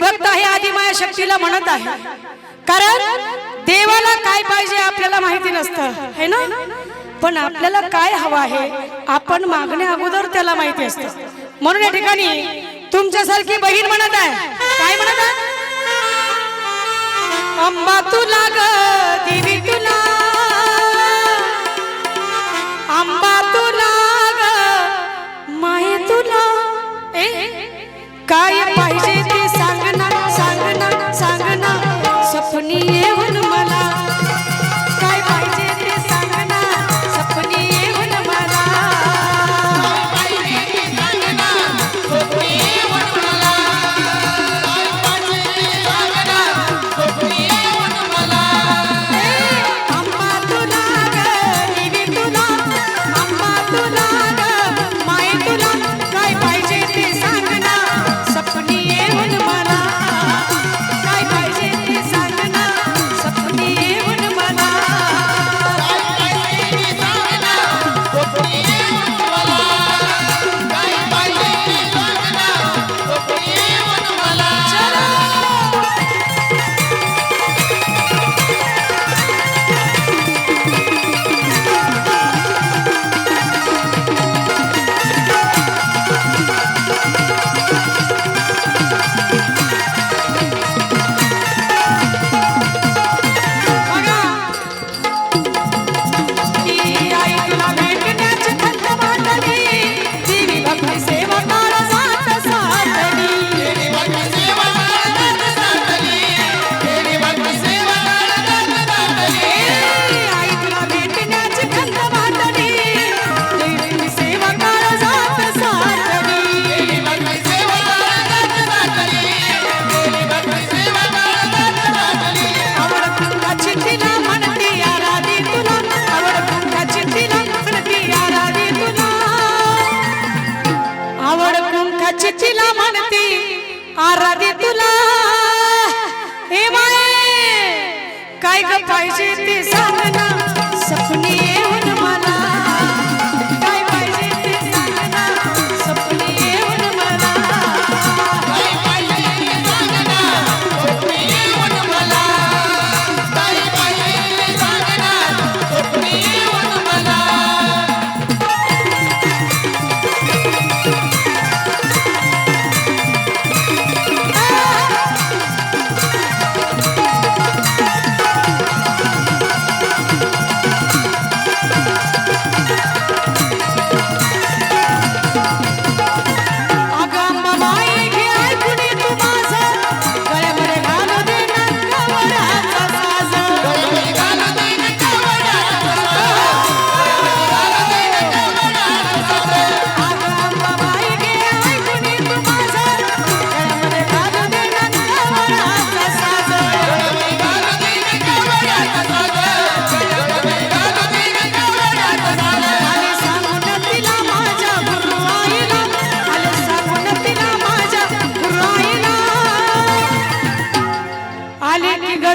भक्त आहे आदिमाया शक्तीला म्हणत आहे, कारण देवाला काय पाहिजे आपल्याला माहिती नसतं है ना, पण आपल्याला काय हवं आहे आपण मागण्या अगोदर त्याला माहिती असतं. म्हणून या ठिकाणी तुमच्यासारखी बहीण म्हणत आहे, काय म्हणत आहे? अंबा तुला ग देवी तुला, अंबा तुला ग माये तुला, काय पाहिजे ते सांग ना सांग ना सांग ना, सपनी येऊन मला काय पाहिजे ते सांग ना, सपनी येऊन मला काय पाहिजे ते सांग ना, सपनी येऊन मला काय पाहिजे ते सांग ना, सपनी येऊन मला. अंबा तुला ग देवी तुला, अंबा तुला ग माये तुला, काय पाहिजे ते सांग ना, सपनी येऊन मला काय पाहिजे ते सांग ना, सपनी येऊन मला काय पाहिजे ते सांग ना, सपनी येऊन मला काय पाहिजे ते सांग ना, सपनी येऊन मला. चलो चिठ्ठीला म्हणती आराधी तुला, हे माये काय ग पाहिजे ते सांग ना, सपनी येऊन मला काय पाहिजे ते सांग ना, सपनी येऊन मला काय पाहिजे ते सांग ना, सपनी येऊन मला काय पाहिजे ते सांग ना, सपनी येऊन मला.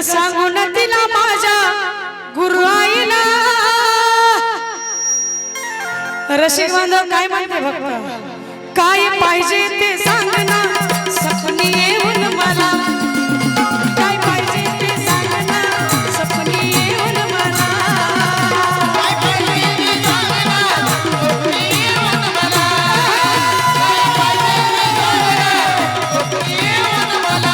सांगून तिला माझ्या गुरु आईला. रसिक बांधव काय म्हणते भक्त, काय पाहिजे ते सांग ना, सपनी येऊन मला काय पाहिजे ते सांग ना, सपनी येऊन मला काय पाहिजे ते सांग ना, सपनी येऊन मला काय पाहिजे ते सांग ना, सपनी येऊन मला.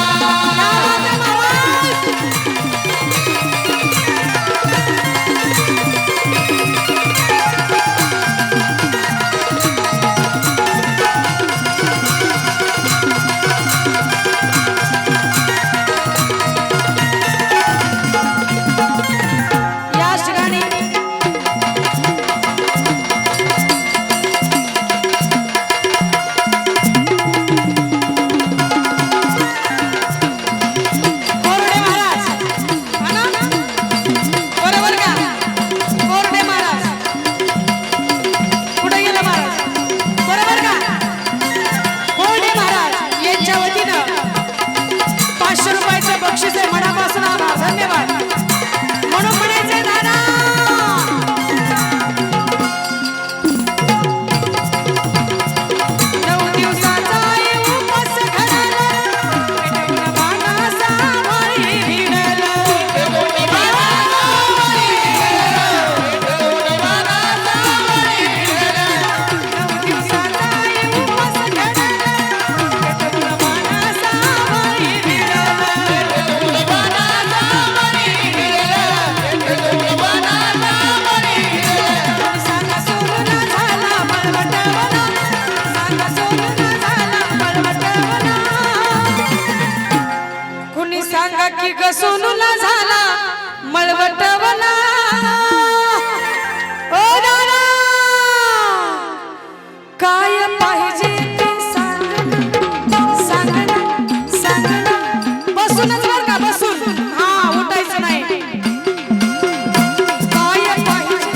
सोनूला झाला मळवटवला ओ दादा काय पाहिजे ते सांग ना बसूनच बर का बसून हा उठायचं नाही काय पाहिजे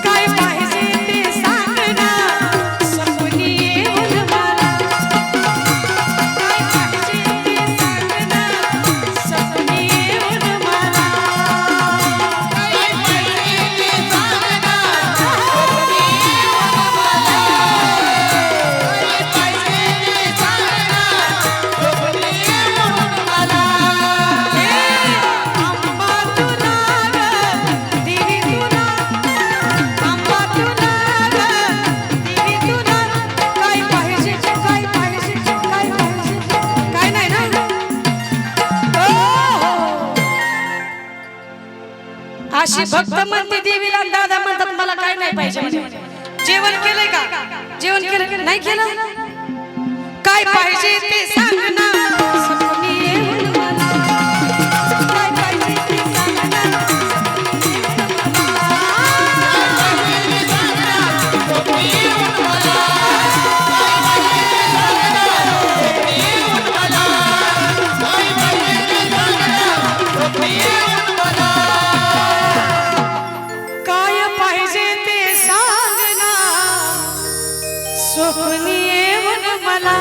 काय पाहिजे ते सांग ना सपनी येऊन मला काय पाहिजे ते सांग ना सपनी येऊन मला काय पाहिजे ते सांग ना सपनी येऊन मला काय पाहिजे ते सांग ना सपनी येऊन मला आंबा तुला ग दिली तुला आंबा तुला ग दिली तुला काय पाहिजे काय पाहिजे काय पाहिजे काय नाही ना हो अशी भक्त म्हणते देवीला दादा म्हणतात मला काय नाही पाहिजे जेवण केलंय का जेवण केलं नाही केलं काय पाहिजे ते सांग ना सपनी येऊन मला काय पाहिजे ते सांग ना सपनी येऊन मला काय पाहिजे ते सांग ना स्वप्नी येऊन मला